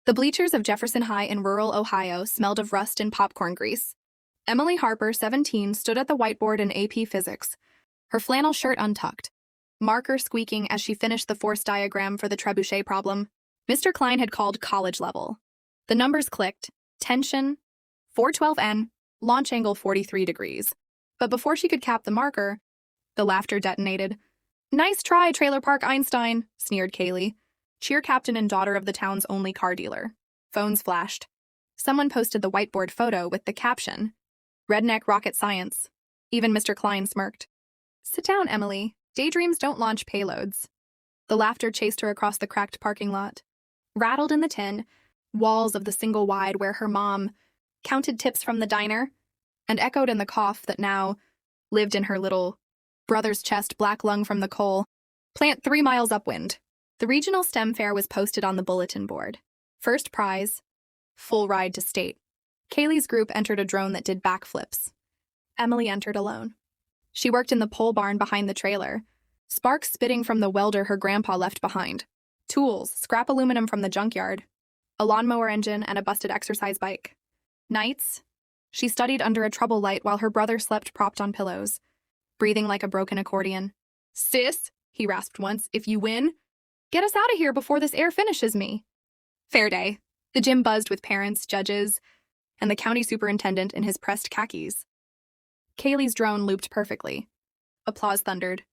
The bleachers of Jefferson High in rural Ohio smelled of rust and popcorn grease. Emily Harper, 17, stood at the whiteboard in AP Physics, her flannel shirt untucked, marker squeaking as she finished the force diagram for the trebuchet problem. Mr. Klein had called college level. The numbers clicked. Tension, 412N, launch angle 43 degrees. But before she could cap the marker, the laughter detonated. "Nice try, Trailer Park Einstein," sneered Kaylee, cheer captain and daughter of the town's only car dealer. Phones flashed. Someone posted the whiteboard photo with the caption, "Redneck Rocket Science." Even Mr. Klein smirked. "Sit down, Emily. Daydreams don't launch payloads." The laughter chased her across the cracked parking lot. Rattled in the tin, walls of the single wide where her mom counted tips from the diner, and echoed in the cough that now lived in her little brother's chest, black lung from the coal. Plant 3 miles upwind. The regional STEM fair was posted on the bulletin board. First prize, full ride to state. Kaylee's group entered a drone that did backflips. Emily entered alone. She worked in the pole barn behind the trailer, sparks spitting from the welder her grandpa left behind. Tools, scrap aluminum from the junkyard, a lawnmower engine, and a busted exercise bike. Nights, she studied under a trouble light while her brother slept propped on pillows, breathing like a broken accordion. "Sis," he rasped once, "if you win, get us out of here before this air finishes me." Fair day. The gym buzzed with parents, judges, and the county superintendent in his pressed khakis. Kaylee's drone looped perfectly. Applause thundered.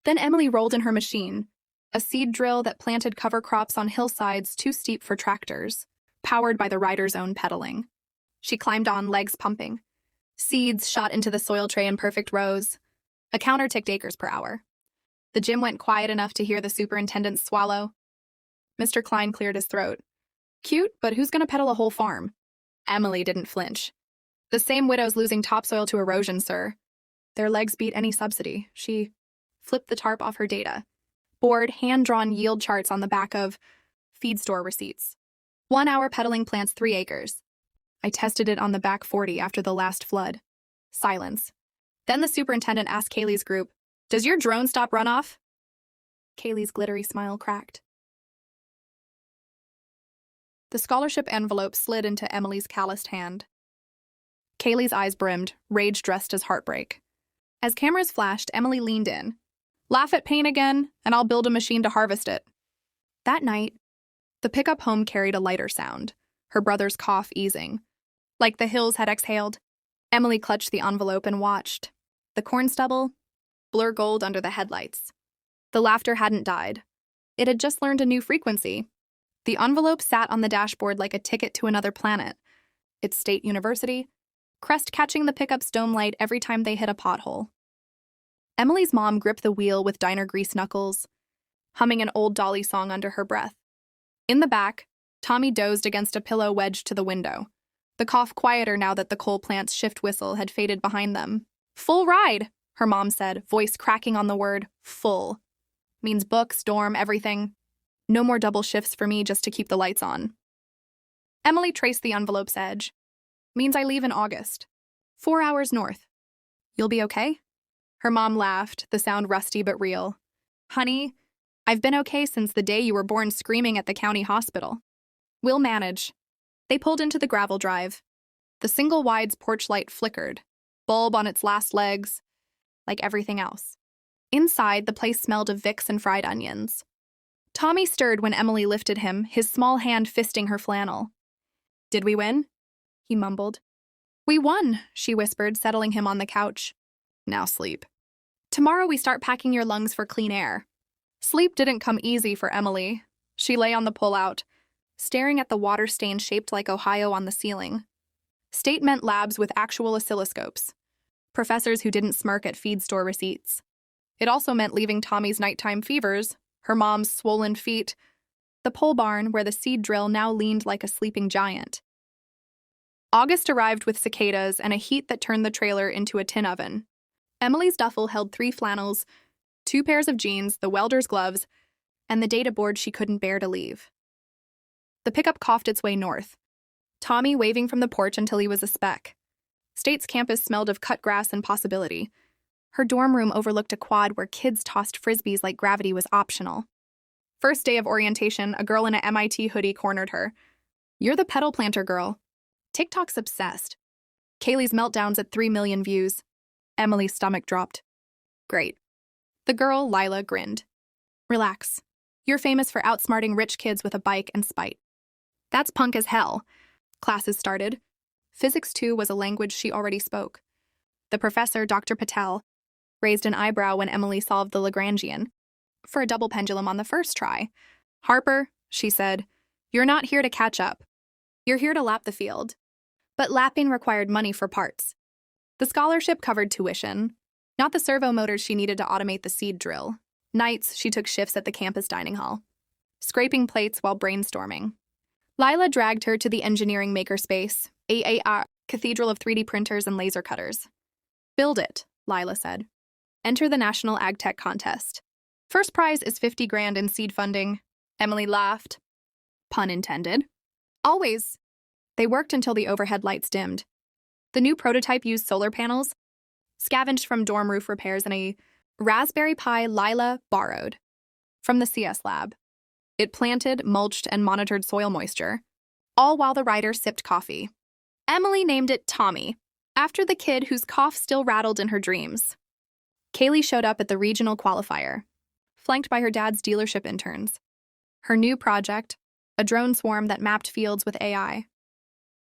Then Emily rolled in her machine, a seed drill that planted cover crops on hillsides too steep for tractors, powered by the rider's own pedaling. She climbed on, legs pumping. Seeds shot into the soil tray in perfect rows. A counter ticked acres per hour. The gym went quiet enough to hear the superintendent swallow. Mr. Klein cleared his throat. "Cute, but who's going to pedal a whole farm?" Emily didn't flinch. "The same widows losing topsoil to erosion, sir. Their legs beat any subsidy." She flipped the tarp off her data. Board hand-drawn yield charts on the back of feed store receipts. 1 hour pedaling plants 3 acres. "I tested it on the back 40 after the last flood." Silence. Then the superintendent asked Kaylee's group, "Does your drone stop runoff?" Kaylee's glittery smile cracked. The scholarship envelope slid into Emily's calloused hand. Kaylee's eyes brimmed, rage dressed as heartbreak. As cameras flashed, Emily leaned in. "Laugh at pain again, and I'll build a machine to harvest it." That night, the pickup home carried a lighter sound, her brother's cough easing. Like the hills had exhaled, Emily clutched the envelope and watched. The corn stubble, blur gold under the headlights. The laughter hadn't died. It had just learned a new frequency. The envelope sat on the dashboard like a ticket to another planet. Its state university, crest catching the pickup's dome light every time they hit a pothole. Emily's mom gripped the wheel with diner grease knuckles, humming an old Dolly song under her breath. In the back, Tommy dozed against a pillow wedged to the window, the cough quieter now that the coal plant's shift whistle had faded behind them. "Full ride," her mom said, voice cracking on the word full. Means books, dorm, everything. No more double shifts for me just to keep the lights on. Emily traced the envelope's edge. "Means I leave in August. 4 hours north. You'll be okay?" Her mom laughed, the sound rusty but real. "Honey, I've been okay since the day you were born screaming at the county hospital. We'll manage." They pulled into the gravel drive. The single wide's porch light flickered, bulb on its last legs, like everything else. Inside, the place smelled of Vicks and fried onions. Tommy stirred when Emily lifted him, his small hand fisting her flannel. "Did we win?" he mumbled. "We won," she whispered, settling him on the couch. "Now sleep. Tomorrow we start packing your lungs for clean air." Sleep didn't come easy for Emily. She lay on the pullout, staring at the water stain shaped like Ohio on the ceiling. State meant labs with actual oscilloscopes. Professors who didn't smirk at feed store receipts. It also meant leaving Tommy's nighttime fevers, her mom's swollen feet, the pole barn where the seed drill now leaned like a sleeping giant. August arrived with cicadas and a heat that turned the trailer into a tin oven. Emily's duffel held 3 flannels, 2 pairs of jeans, the welder's gloves, and the data board she couldn't bear to leave. The pickup coughed its way north, Tommy waving from the porch until he was a speck. State's campus smelled of cut grass and possibility. Her dorm room overlooked a quad where kids tossed frisbees like gravity was optional. First day of orientation, a girl in a MIT hoodie cornered her. You're the petal planter girl. TikTok's obsessed. Kaylee's meltdowns at 3 million views. Emily's stomach dropped. Great. The girl, Lila, grinned. Relax. You're famous for outsmarting rich kids with a bike and spite. That's punk as hell. Classes started. Physics 2 was a language she already spoke. The professor, Dr. Patel, raised an eyebrow when Emily solved the Lagrangian for a double pendulum on the first try. Harper, she said, you're not here to catch up. You're here to lap the field. But lapping required money for parts. The scholarship covered tuition, not the servo motors she needed to automate the seed drill. Nights, she took shifts at the campus dining hall, scraping plates while brainstorming. Lila dragged her to the engineering makerspace, AAR, cathedral of 3D printers and laser cutters. Build it, Lila said. Enter the National Ag Tech Contest. First prize is 50 grand in seed funding. Emily laughed. Pun intended. Always. They worked until the overhead lights dimmed. The new prototype used solar panels, scavenged from dorm roof repairs, and a Raspberry Pi Lila borrowed from the CS lab. It planted, mulched, and monitored soil moisture, all while the writer sipped coffee. Emily named it Tommy, after the kid whose cough still rattled in her dreams. Kaylee showed up at the regional qualifier, flanked by her dad's dealership interns. Her new project, a drone swarm that mapped fields with AI.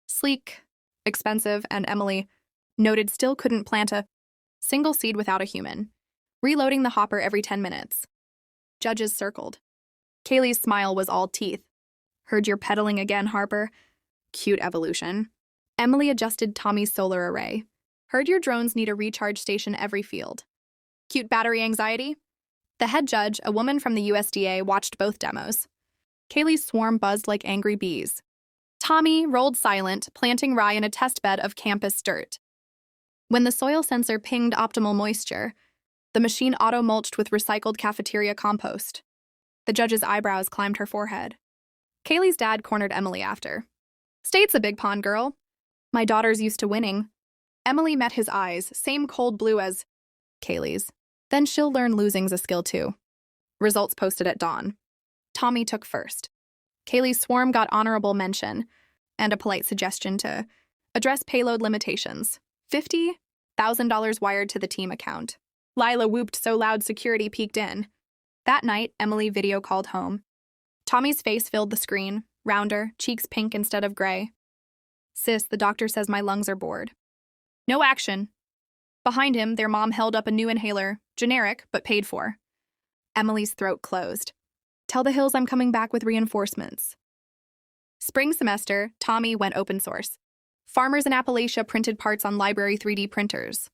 Sleek, expensive, and Emily, noted, still couldn't plant a single seed without a human, reloading the hopper every 10 minutes. Judges circled. Kaylee's smile was all teeth. Heard you're pedaling again, Harper. Cute evolution. Emily adjusted Tommy's solar array. Heard your drones need a recharge station every field. Cute battery anxiety? The head judge, a woman from the USDA, watched both demos. Kaylee's swarm buzzed like angry bees. Tommy rolled silent, planting rye in a test bed of campus dirt. When the soil sensor pinged optimal moisture, the machine auto-mulched with recycled cafeteria compost. The judge's eyebrows climbed her forehead. Kaylee's dad cornered Emily after. State's a big pond, girl. My daughter's used to winning. Emily met his eyes, same cold blue as Kaylee's. Then she'll learn losing's a skill too. Results posted at dawn. Tommy took first. Kaylee's swarm got honorable mention and a polite suggestion to address payload limitations. $50,000 wired to the team account. Lila whooped so loud security peeked in. That night, Emily video called home. Tommy's face filled the screen, rounder, cheeks pink instead of gray. Sis, the doctor says my lungs are bored. No action. Behind him, their mom held up a new inhaler, generic, but paid for. Emily's throat closed. Tell the Hills I'm coming back with reinforcements. Spring semester, Tommy went open source. Farmers in Appalachia printed parts on library 3D printers.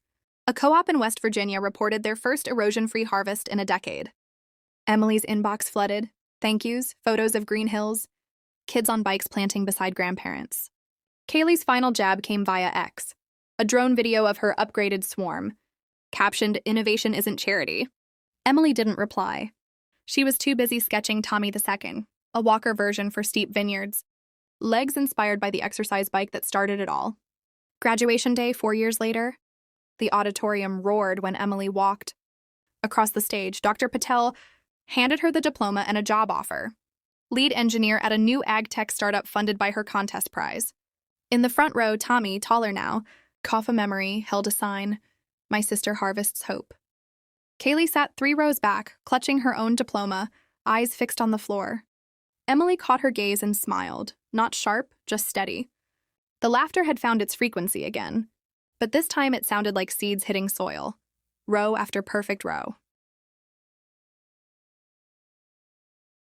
A co-op in West Virginia reported their first erosion-free harvest in a decade. Emily's inbox flooded. Thank yous, photos of green hills, kids on bikes planting beside grandparents. Kaylee's final jab came via X, a drone video of her upgraded swarm, captioned, "Innovation isn't charity." Emily didn't reply. She was too busy sketching Tommy II, a walker version for steep vineyards, legs inspired by the exercise bike that started it all. Graduation day 4 years later, the auditorium roared when Emily walked. Across the stage, Dr. Patel handed her the diploma and a job offer. Lead engineer at a new ag tech startup funded by her contest prize. In the front row, Tommy, taller now, cough a memory, held a sign, "My sister harvests hope." Kaylee sat 3 rows back, clutching her own diploma, eyes fixed on the floor. Emily caught her gaze and smiled, not sharp, just steady. The laughter had found its frequency again, but this time it sounded like seeds hitting soil, row after perfect row.